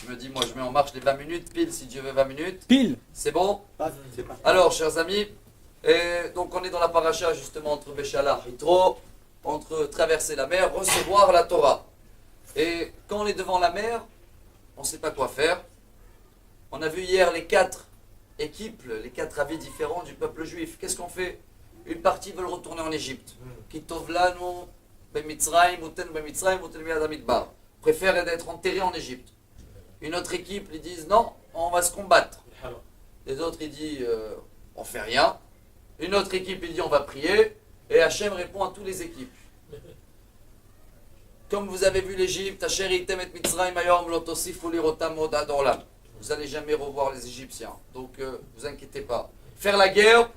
Je me dis, moi, je mets en marche les 20 minutes, pile, si Dieu veut 20 minutes. Pile. C'est bon? C'est pas. Alors, chers amis, donc on est dans la paracha, justement, entre Béchala et Yitro, entre traverser la mer, recevoir la Torah. Et quand on est devant la mer, on ne sait pas quoi faire. On a vu hier les 4 équipes, les 4 avis différents du peuple juif. Qu'est-ce qu'on fait? Une partie veulent retourner en Égypte. Kitovlanu bemitzrayim uten bemitzrayim uten miyad hamidbar. Préfèrent d'être enterrés en Égypte. Une autre équipe, ils disent non, on va se combattre. Les autres, ils disent on fait rien. Une autre équipe, il dit on va prier. Et Hachem répond à toutes les équipes. Comme vous avez vu l'Égypte, Asher item et Mitzrayim ayom lo tosifu lirotam od ad olam. Vous n'allez jamais revoir les Égyptiens. Donc, vous inquiétez pas. Faire la guerre,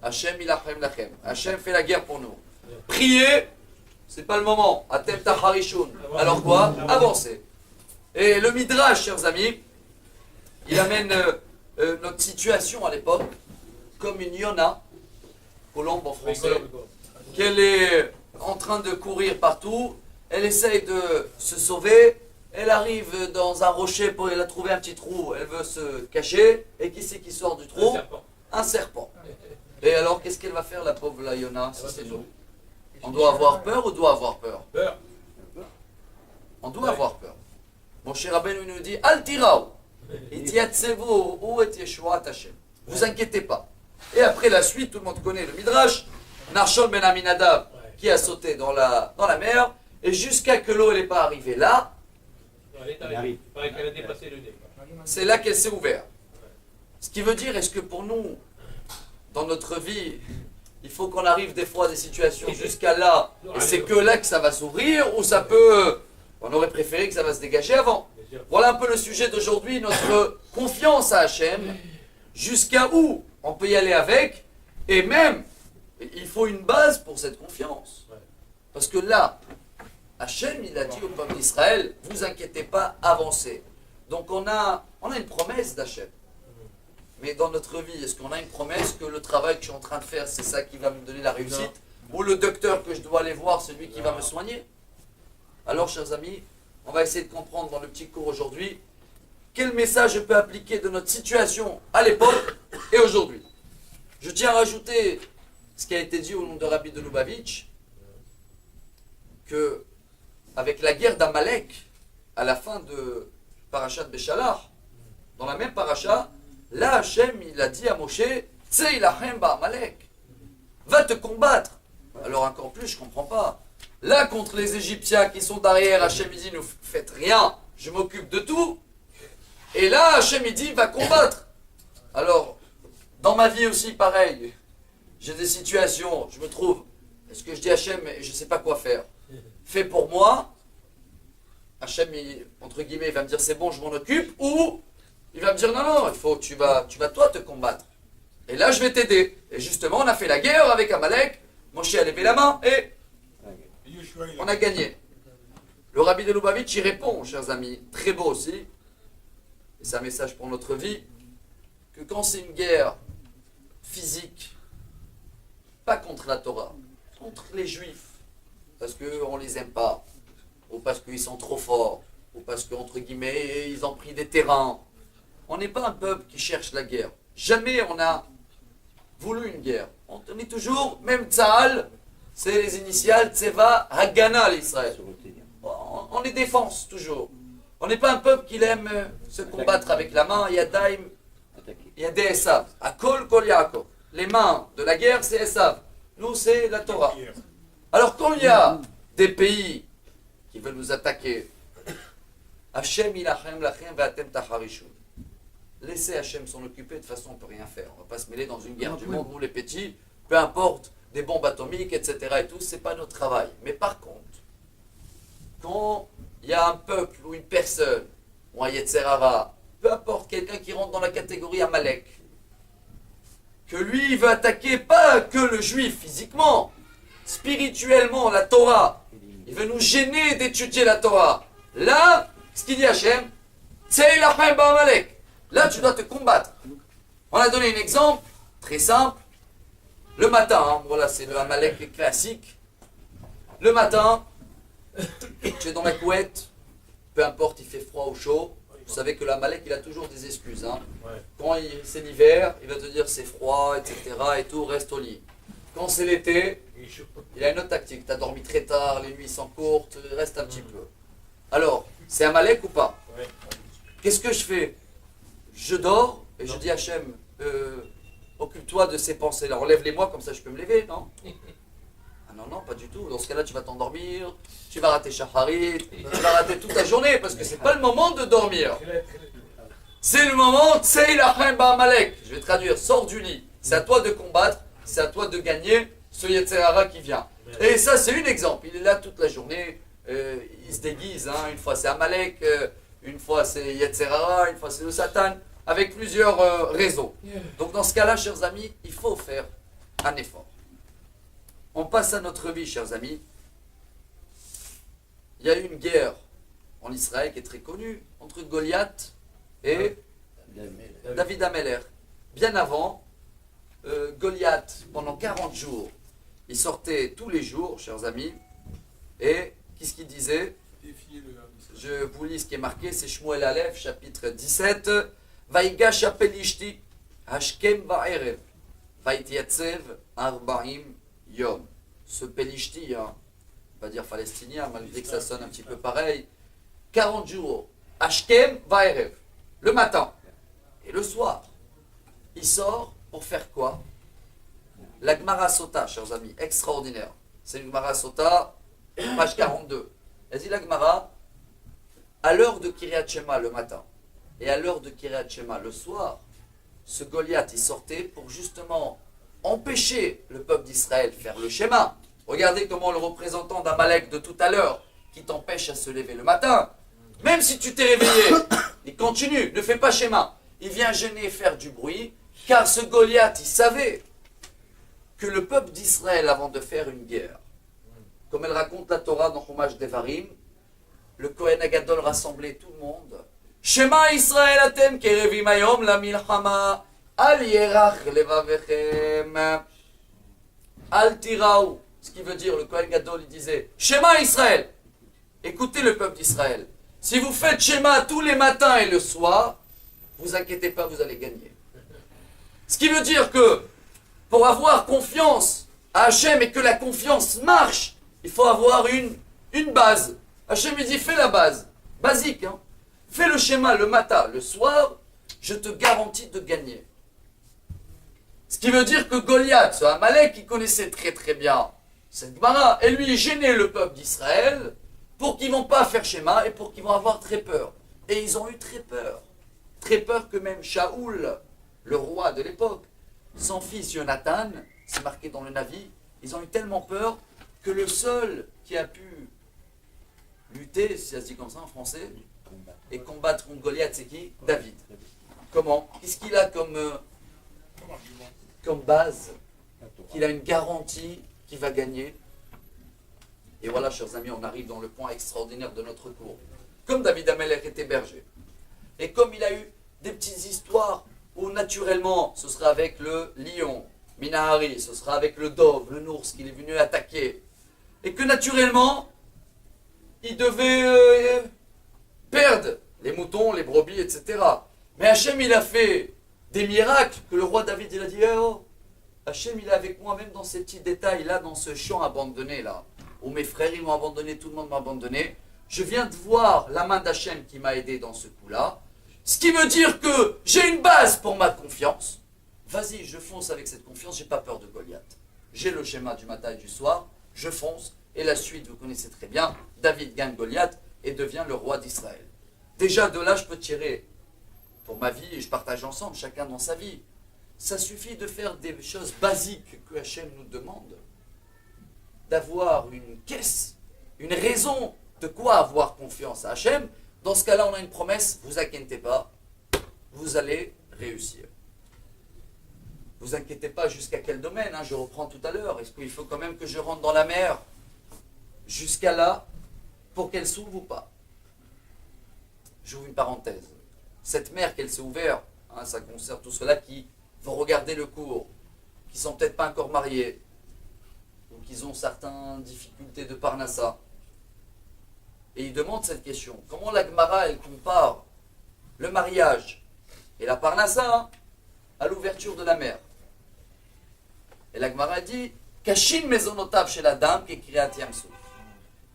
Hachem ilachem lachem. Hachem fait la guerre pour nous. Prier, c'est pas le moment. Atem taharishun. Alors quoi? Avancez. Et le Midrash, chers amis, il amène notre situation à l'époque comme une Yona, colombe en français, qu'elle est en train de courir partout. Elle essaye de se sauver. Elle arrive dans un rocher pour elle a trouvé un petit trou. Elle veut se cacher. Et qui c'est qui sort du trou? Un serpent. Et alors, qu'est-ce qu'elle va faire, la pauvre la Yona, si c'est nous? On doit avoir peur ou doit avoir peur? On doit avoir peur. Mon cher Rabbeinu nous dit Al tirao, itiatsevu ou et yeshuat Hashem. Vous inquiétez pas. Et après la suite, tout le monde connaît le Midrash. Nachshon ben Aminadav qui a sauté dans la mer. Et jusqu'à que l'eau n'est pas arrivée là, c'est là qu'elle s'est ouverte. Ce qui veut dire, est-ce que pour nous, dans notre vie, il faut qu'on arrive des fois à des situations jusqu'à là, et c'est que là que ça va s'ouvrir, ou ça peut... On aurait préféré que ça va se dégager avant. Voilà un peu le sujet d'aujourd'hui, notre confiance à Hachem, jusqu'à où on peut y aller avec, et même, il faut une base pour cette confiance. Parce que là, Hachem, il a dit au peuple d'Israël, vous inquiétez pas, avancez. Donc on a une promesse d'Hachem. Mais dans notre vie, est-ce qu'on a une promesse que le travail que je suis en train de faire, c'est ça qui va me donner la réussite? Ou le docteur que je dois aller voir, c'est lui qui va me soigner? Alors, chers amis, on va essayer de comprendre dans le petit cours aujourd'hui quel message je peux appliquer de notre situation à l'époque et aujourd'hui. Je tiens à rajouter ce qui a été dit au nom de Rabbi de Lubavitch, que avec la guerre d'Amalek, à la fin de Parashat Béchala, dans la même paracha, là Hachem il a dit à Moshe, Tsei ilachem ba'Amalek, va te combattre. Alors encore plus, je ne comprends pas. Là contre les Égyptiens qui sont derrière, Hachem il dit, ne faites rien, je m'occupe de tout. Et là Hachem il dit, va combattre. Alors, dans ma vie aussi pareil, j'ai des situations, je me trouve, est-ce que je dis Hachem, je ne sais pas quoi faire? Fais pour moi, Hachem, entre guillemets, il va me dire c'est bon, je m'en occupe, ou il va me dire non, il faut, tu vas toi te combattre. Et là, je vais t'aider. Et justement, on a fait la guerre avec Amalek, Moshe a levé la main et on a gagné. Le Rabbi de Lubavitch y répond, chers amis, très beau aussi, et c'est un message pour notre vie, que quand c'est une guerre physique, pas contre la Torah, contre les Juifs, parce qu'on ne les aime pas, ou parce qu'ils sont trop forts, ou parce qu'entre guillemets, ils ont pris des terrains. On n'est pas un peuple qui cherche la guerre. Jamais on a voulu une guerre. On est toujours, même Tzahal, c'est les initiales, Tseva, Hagana l'Israël. On les défense toujours. On n'est pas un peuple qui aime se combattre avec la main, Yadaim, Yadé Esav. Akol Kol Yaakov. Les mains de la guerre, c'est Esav. Nous, c'est la Torah. Alors quand il y a des pays qui veulent nous attaquer, Hachem ilachem lachem ve'atem taharishun. Laissez Hachem s'en occuper, de toute façon on ne peut rien faire. On ne va pas se mêler dans une guerre du monde, nous les petits, peu importe, des bombes atomiques, etc. et tout, c'est pas notre travail. Mais par contre, quand il y a un peuple ou une personne, ou un Yetzer Hara, peu importe, quelqu'un qui rentre dans la catégorie Amalek, que lui il veut attaquer pas que le juif physiquement, spirituellement, la Torah, il veut nous gêner d'étudier la Torah. Là, ce qu'il dit Hachem, c'est ilachem ba'Amalek. Là, tu dois te combattre. On a donné un exemple très simple. Le matin, voilà, c'est le Amalek classique. Le matin, tu es dans la couette, peu importe, il fait froid ou chaud, Vous savez que l'Amalek, il a toujours des excuses. Hein. Ouais. Quand c'est l'hiver, il va te dire c'est froid, etc. et tout, reste au lit. Quand c'est l'été, Il est chaud. il a une autre tactique. Tu as dormi très tard, les nuits sont courtes, reste un petit peu. Alors, c'est Amalek ou pas? Ouais. Qu'est-ce que je fais? Je dors et je dis à Hachem, occupe-toi de ces pensées-là. Enlève-les-moi, comme ça je peux me lever, non? Ah non, non, pas du tout. Dans ce cas-là, tu vas t'endormir, tu vas rater Shacharit, tu vas rater toute ta journée, parce que c'est pas le moment de dormir. C'est le moment, Tsei lachem ba'amalek. Je vais traduire, sors du lit. C'est à toi de combattre, c'est à toi de gagner ce Yetzer Hara qui vient. Et ça, c'est un exemple. Il est là toute la journée, il se déguise. Hein. Une fois c'est Amalek, une fois c'est Yetzer Hara, une fois c'est le Satan, avec plusieurs réseaux. Donc dans ce cas-là, chers amis, il faut faire un effort. On passe à notre vie, chers amis. Il y a eu une guerre en Israël qui est très connue entre Goliath et David Ameller. Bien avant, Goliath, pendant 40 jours, il sortait tous les jours, chers amis, et qu'est-ce qu'il disait? Je vous lis ce qui est marqué, c'est Shmuel Aleph, chapitre 17. Vaïgash apelishti, hashkem va'erev, vaïtiatsev arba'im yom. Ce Pelishti, hein, on va dire palestinien, malgré que ça sonne un petit peu pareil, 40 jours, hashkem va'erev, le matin et le soir. Il sort pour faire quoi? La Gemara Sota, chers amis, extraordinaire. C'est une Gemara Sota, page 42. Elle dit la Gemara, à l'heure de Kiryat Shema le matin et à l'heure de Kiryat Shema le soir, ce Goliath, il sortait pour justement empêcher le peuple d'Israël de faire le schéma. Regardez comment le représentant d'Amalek de tout à l'heure, qui t'empêche à se lever le matin, même si tu t'es réveillé, il continue, ne fais pas schéma. Il vient gêner et faire du bruit, car ce Goliath, il savait que le peuple d'Israël, avant de faire une guerre, comme elle raconte la Torah dans Chumash Devarim, le Kohen Agadol rassemblait tout le monde. Shema Israël atem kerevim hayom la milchama al yerach levavechem al tiraou. Ce qui veut dire, le Kohen Gadol, il disait, Shema Israël, écoutez le peuple d'Israël. Si vous faites Shema tous les matins et le soir, vous inquiétez pas, vous allez gagner. Ce qui veut dire que pour avoir confiance à Hachem et que la confiance marche, il faut avoir une base. Hachem lui dit, fais la base, basique. Hein. Fais le schéma le matin, le soir, je te garantis de gagner. Ce qui veut dire que Goliath, ce Amalek, il connaissait très très bien cette Gemara, et lui gênait le peuple d'Israël pour qu'ils ne vont pas faire schéma et pour qu'ils vont avoir très peur. Et ils ont eu très peur. Très peur que même Shaoul, le roi de l'époque, son fils Jonathan, c'est marqué dans le Navi, ils ont eu tellement peur que le seul qui a pu lutter, si ça se dit comme ça en français, et combattre contre Goliath, c'est qui? David. Comment? Qu'est-ce qu'il a comme base? Qu'il a une garantie qu'il va gagner. Et voilà, chers amis, on arrive dans le point extraordinaire de notre cours. Comme David Ameller était berger, et comme il a eu des petites histoires où naturellement, ce sera avec le lion, Minahari, ce sera avec le dove, le nours qu'il est venu attaquer, et que naturellement, il devait perdre les moutons, les brebis, etc. Mais Hachem, il a fait des miracles que le roi David, il a dit, oh, Hachem, il est avec moi, même dans ces petits détails, là, dans ce champ abandonné, là, où mes frères, ils m'ont abandonné, tout le monde m'a abandonné. Je viens de voir la main d'Hachem qui m'a aidé dans ce coup-là. Ce qui veut dire que j'ai une base pour ma confiance. Vas-y, je fonce avec cette confiance, j'ai pas peur de Goliath. J'ai le schéma du matin et du soir, je fonce, et la suite, vous connaissez très bien, David gagne Goliath et devient le roi d'Israël. Déjà, de là, je peux tirer pour ma vie, et je partage ensemble, chacun dans sa vie. Ça suffit de faire des choses basiques que Hachem nous demande. D'avoir une caisse, une raison de quoi avoir confiance à Hachem. Dans ce cas-là, on a une promesse, vous inquiétez pas, vous allez réussir. Vous inquiétez pas jusqu'à quel domaine, hein, je reprends tout à l'heure. Est-ce qu'il faut quand même que je rentre dans la mer jusqu'à là pour qu'elle s'ouvre ou pas? J'ouvre une parenthèse. Cette mer qu'elle s'est ouverte, hein, ça concerne tous ceux-là qui vont regarder le cours, qui sont peut-être pas encore mariés, ou qui ont certaines difficultés de parnassa. Et ils demandent cette question. Comment la Gemara, elle compare le mariage et la parnassa à l'ouverture de la mer. Et la Gemara dit, Kashim mezonotav chez la dame, qui kriyat yam souf.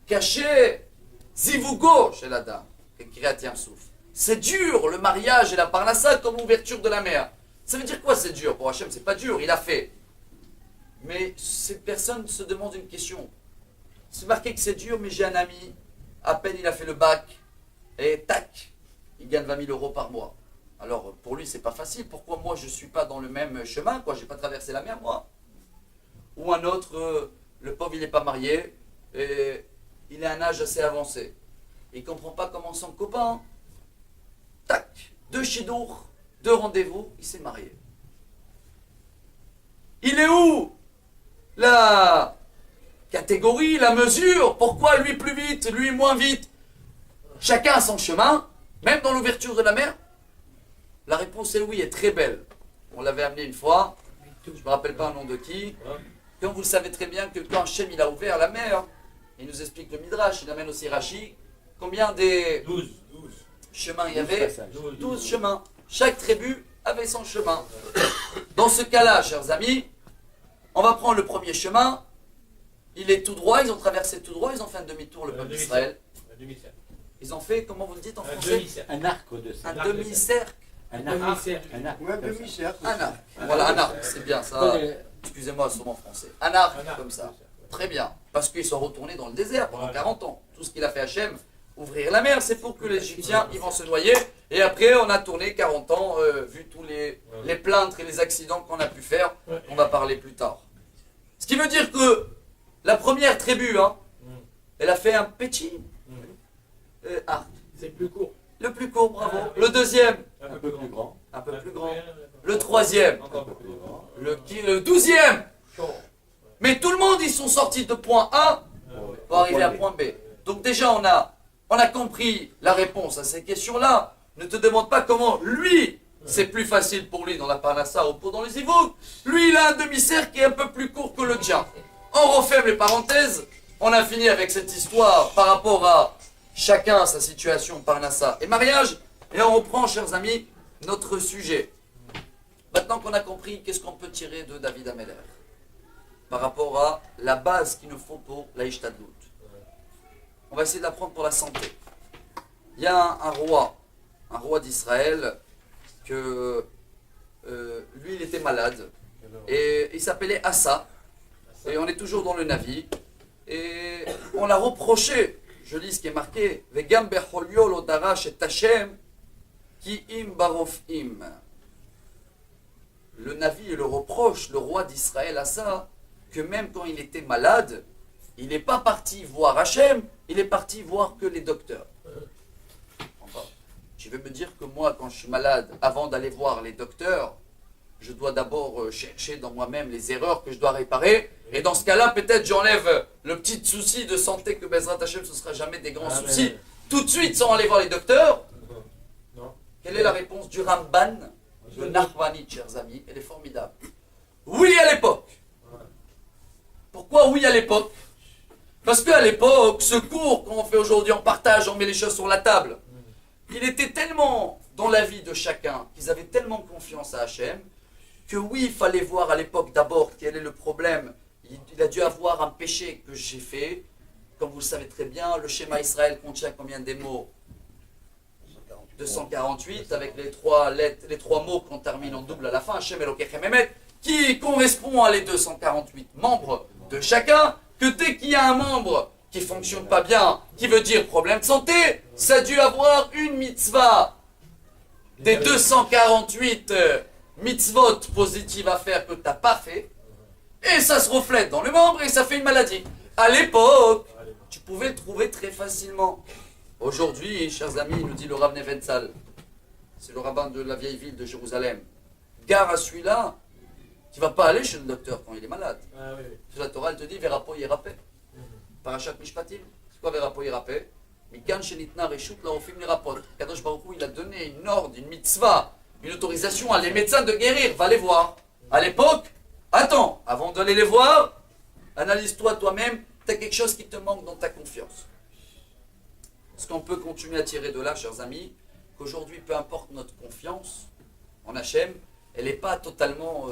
Caché zivugo chez la dame, qui kriyat yam souf. C'est dur le mariage et la parnassa comme ouverture de la mer. Ça veut dire quoi c'est dur? Pour Hachem, c'est pas dur, il a fait. Mais ces personnes se demandent une question. C'est marqué que c'est dur, mais j'ai un ami, à peine il a fait le bac, et tac, il gagne 20 000 euros par mois. Alors pour lui, c'est pas facile. Pourquoi moi je suis pas dans le même chemin, quoi? J'ai pas traversé la mer, moi. Ou un autre, le pauvre, il n'est pas marié, et il a un âge assez avancé. Il comprend pas comment son copain, tac, 2 chidours, 2 rendez-vous, il s'est marié. Il est où la catégorie, la mesure? Pourquoi lui plus vite, lui moins vite? Chacun a son chemin, même dans l'ouverture de la mer. La réponse est oui, est très belle. On l'avait amené une fois, je ne me rappelle pas le nom de qui. Comme vous le savez très bien que quand Hachem il a ouvert la mer, il nous explique le Midrash, il amène aussi Rashi, combien des 12 chemins il y avait? 12 chemins. Chaque tribu avait son chemin. Dans ce cas-là, chers amis, on va prendre le premier chemin. Il est tout droit, ils ont traversé tout droit, ils ont fait un demi-tour, le peuple d'Israël. Ils ont fait, comment vous le dites en français? Un arc au-dessus. Un demi-cercle. Un arc. Un arc. Ouais, un demi-cercle. Un arc. Voilà, un arc, c'est bien ça. Excusez-moi, c'est mon français. Un arc, comme ça. Très bien. Parce qu'ils sont retournés dans le désert pendant 40 ans. Tout ce qu'il a fait Hachem, ouvrir la mer, c'est pour que les Égyptiens, ils vont se noyer. Et après, on a tourné 40 ans, vu tous les plaintes et les accidents qu'on a pu faire. On va parler plus tard. Ce qui veut dire que la première tribu, elle a fait un petit arc. C'est plus court. Le plus court, bravo. Le deuxième, Un peu plus grand. un peu plus grand. Le troisième, Un peu plus grand. le 12e. Mais tout le monde, ils sont sortis de point A pour arriver à point B. Donc déjà, on a compris la réponse à ces questions-là. Ne te demande pas comment lui, c'est plus facile pour lui dans la parnassa ou dans les ivouk. Lui, il a un demi-cercle qui est un peu plus court que le tien. On referme les parenthèses. On a fini avec cette histoire par rapport à chacun sa situation parnassa et mariage. Et on reprend, chers amis, notre sujet. Maintenant qu'on a compris, qu'est-ce qu'on peut tirer de David Ameller par rapport à la base qu'il nous faut pour la Ishtadlout. On va essayer d'apprendre pour la santé. Il y a un roi d'Israël, que lui il était malade, et il s'appelait Asa, et on est toujours dans le Navi, et on l'a reproché, je lis ce qui est marqué, Vegam becholio lo darash et Hashem ki im barofim. Le Navi le reproche, le roi d'Israël Asa, que même quand il était malade, il n'est pas parti voir Hachem, il est parti voir que les docteurs. Enfin, tu veux me dire que moi, quand je suis malade, avant d'aller voir les docteurs, je dois d'abord chercher dans moi-même les erreurs que je dois réparer, et dans ce cas-là, peut-être j'enlève le petit souci de santé que Bezrat Hachem, ce ne sera jamais des grands soucis, tout de suite sans aller voir les docteurs. Non. Quelle est la réponse du Ramban, de Narvani, chers amis? Elle est formidable. Oui, à l'époque. Pourquoi oui à l'époque? Parce qu'à l'époque, ce cours qu'on fait aujourd'hui, on partage, on met les choses sur la table, il était tellement dans la vie de chacun, qu'ils avaient tellement confiance à Hachem, que oui, il fallait voir à l'époque d'abord quel est le problème. Il a dû avoir un péché que j'ai fait. Comme vous le savez très bien, le schéma Israël contient combien de mots? 248, avec les trois mots qu'on termine en double à la fin, Hachem Elokechem Emet, qui correspond à les 248 membres de chacun, que dès qu'il y a un membre qui ne fonctionne pas bien, qui veut dire problème de santé, ça a dû avoir une mitzvah des 248 mitzvot positives à faire que tu n'as pas fait, et ça se reflète dans le membre et ça fait une maladie. À l'époque, tu pouvais le trouver très facilement. Aujourd'hui, chers amis, nous dit le Rav Neventzal, c'est le rabbin de la vieille ville de Jérusalem, gare à celui-là, tu ne vas pas aller chez le docteur quand il est malade. La Torah, elle te dit Verapo Yerapé. Parashat Mishpatim. C'est quoi Verapo Yerapé? Mikan Shenitna Reshut Laofim Lerapot. Kadosh Baruch Hu, il a donné une ordre, une mitzvah, une autorisation à les médecins de guérir. Va les voir. À l'époque, attends, avant d'aller les voir, analyse-toi toi-même. Tu as quelque chose qui te manque dans ta confiance. Ce qu'on peut continuer à tirer de là, chers amis, qu'aujourd'hui, peu importe notre confiance en Hachem, elle n'est pas totalement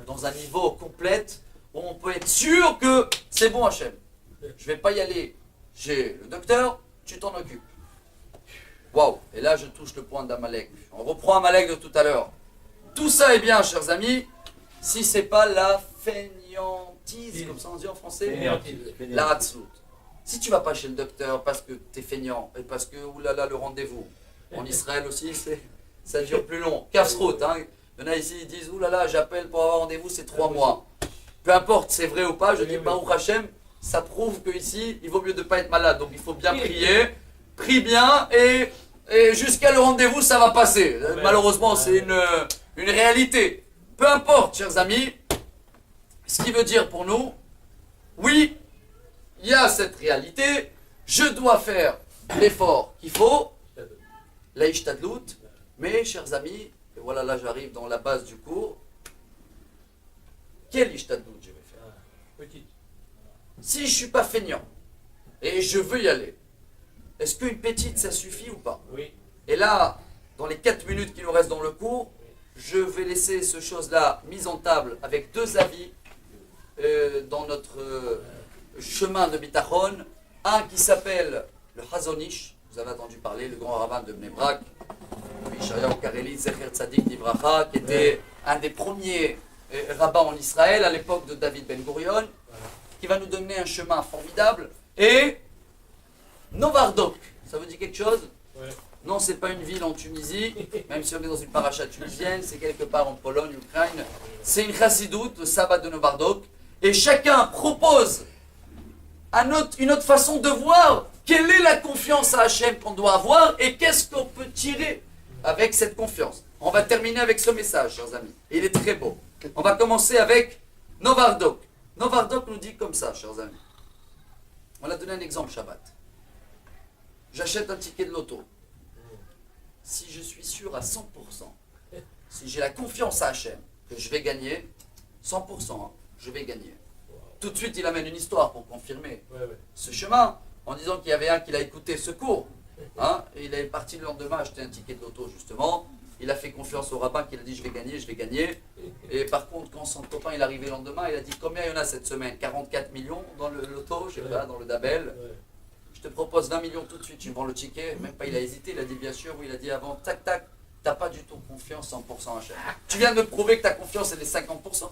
dans un niveau complet où on peut être sûr que c'est bon Hachem. Je ne vais pas y aller chez le docteur, tu t'en occupes. Waouh! Et là, je touche le point d'Amalek. On reprend Amalek de tout à l'heure. Tout ça est bien, chers amis, si ce n'est pas la fainéantise, comme ça on dit en français, la hatzlout. Si tu ne vas pas chez le docteur parce que tu es feignant et parce que, oulala, le rendez-vous, en Israël aussi, ça dure plus long. Kafsrout, hein. Il y en a ici, ils disent, oulala, j'appelle pour avoir rendez-vous, c'est 3 mois. Peu importe, c'est vrai ou pas, je dis, Baruch Hashem, ça prouve qu'ici, il vaut mieux de ne pas être malade. Donc il faut bien prier, prie bien et jusqu'à le rendez-vous, ça va passer. Malheureusement, c'est une réalité. Peu importe, chers amis, ce qui veut dire pour nous, oui, il y a cette réalité, je dois faire l'effort qu'il faut, la ishtadlout, mais chers amis, et voilà là j'arrive dans la base du cours, quelle ishtadlout je vais faire? Petite. Si je ne suis pas feignant et je veux y aller, est-ce qu'une petite ça suffit ou pas? Oui. Et là, dans les 4 minutes qui nous restent dans le cours, je vais laisser ce chose-là mise en table avec 2 avis dans notre chemin de Bitachon. Un qui s'appelle le Hazonish, vous avez entendu parler, le grand rabbin de Bnei Brak, Yeshayahu Kareli Zecher Tzadik Livracha, qui était un des premiers rabbins en Israël à l'époque de David Ben Gurion, qui va nous donner un chemin formidable. Et Novardok, ça vous dit quelque chose? Ouais. Non, c'est pas une ville en Tunisie, même si on est dans une paracha tunisienne, c'est quelque part en Pologne, Ukraine. C'est une chassidoute, le sabbat de Novardok. Et chacun propose une autre façon de voir quelle est la confiance à Hachem qu'on doit avoir et qu'est-ce qu'on peut tirer avec cette confiance. On va terminer avec ce message, chers amis. Il est très beau. On va commencer avec Novardok. Novardok nous dit comme ça, chers amis. On a donné un exemple Shabbat. J'achète un ticket de loto. Si je suis sûr à 100%, si j'ai la confiance à Hachem que je vais gagner, 100%, hein, je vais gagner. Tout de suite, il amène une histoire pour confirmer ce chemin, en disant qu'il y avait un qui l'a écouté ce cours. Hein, et il est parti le lendemain acheter un ticket de loto, justement. Il a fait confiance au rabbin qui a dit je vais gagner, je vais gagner. Et par contre, quand son copain il est arrivé le lendemain, il a dit combien il y en a cette semaine? 44 millions dans le loto, je sais pas, dans le Dabel. Je te propose 20 millions tout de suite, tu me vends le ticket. Même pas, il a hésité, il a dit bien sûr, oui, il a dit avant, tac, tac, t'as pas du tout confiance 100% en Hachem. Tu viens de me prouver que ta confiance elle est 50%.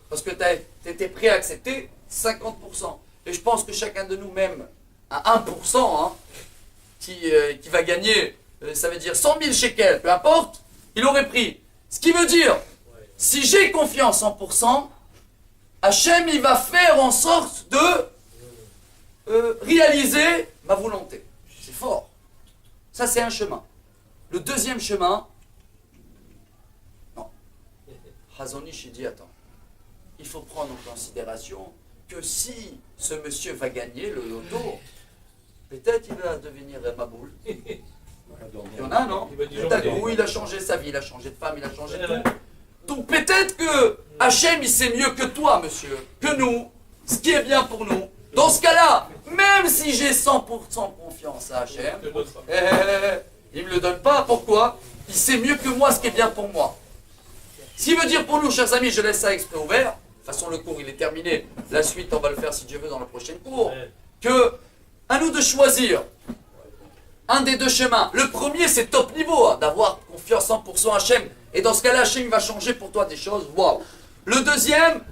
Parce que tu étais prêt à accepter 50%. Et je pense que chacun de nous, même à 1%, hein, qui va gagner, ça veut dire 100 000 shekels, peu importe, il aurait pris. Ce qui veut dire, si j'ai confiance 100%, Hachem, il va faire en sorte de réaliser ma volonté. C'est fort. Ça, c'est un chemin. Le deuxième chemin, non. Hazonish, il dit, attends, il faut prendre en considération que si ce monsieur va gagner le loto, peut-être il va devenir Maboul. Il y en a, non? Peut-être, oui, il a changé sa vie, il a changé de femme, il a changé de tout. Donc peut-être que Hachem, il sait mieux que toi, monsieur, que nous, ce qui est bien pour nous. Dans ce cas-là, même si j'ai 100% confiance à Hachem, il ne me le donne pas. Pourquoi? Il sait mieux que moi ce qui est bien pour moi. Ce qui veut dire pour nous, chers amis, je laisse ça exprès ouvert. De toute façon, le cours, il est terminé. La suite, on va le faire, si Dieu veut, dans le prochain cours. Que, à nous de choisir un des 2 chemins. Le premier, c'est top niveau, hein, d'avoir confiance 100% à Hachem. Et dans ce cas-là, Hachem, il va changer pour toi des choses. Waouh! Le deuxième,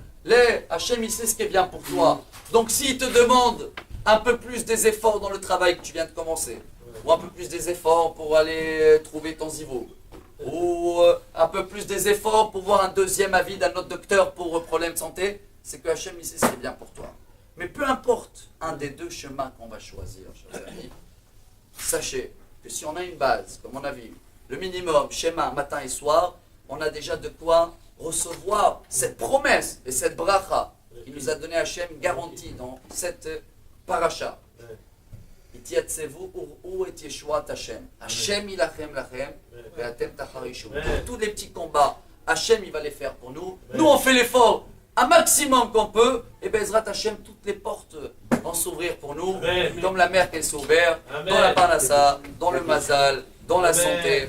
Hachem, il sait ce qui est bien pour toi. Donc s'il te demande un peu plus des efforts dans le travail que tu viens de commencer, ou un peu plus des efforts pour aller trouver ton zivou, ou un peu plus des efforts pour voir un deuxième avis d'un autre docteur pour problème de santé, c'est que Hachem, il sait ce qui est bien pour toi. Mais peu importe un des 2 chemins qu'on va choisir, chers amis, sachez que si on a une base, comme on a vu, le minimum, schéma, matin et soir, on a déjà de quoi recevoir cette promesse et cette bracha qui nous a donné Hachem garantie dans cette paracha. Hachem ilachem lachem, ve'atem tacharishu. Tous les petits combats, Hachem il va les faire pour nous. Nous on fait l'effort un maximum qu'on peut, et Bezrat Hachem, toutes les portes vont s'ouvrir pour nous, comme la mer qu'elle s'est ouverte, dans la Parnassa, dans le Mazal, dans la Mais, santé. allez,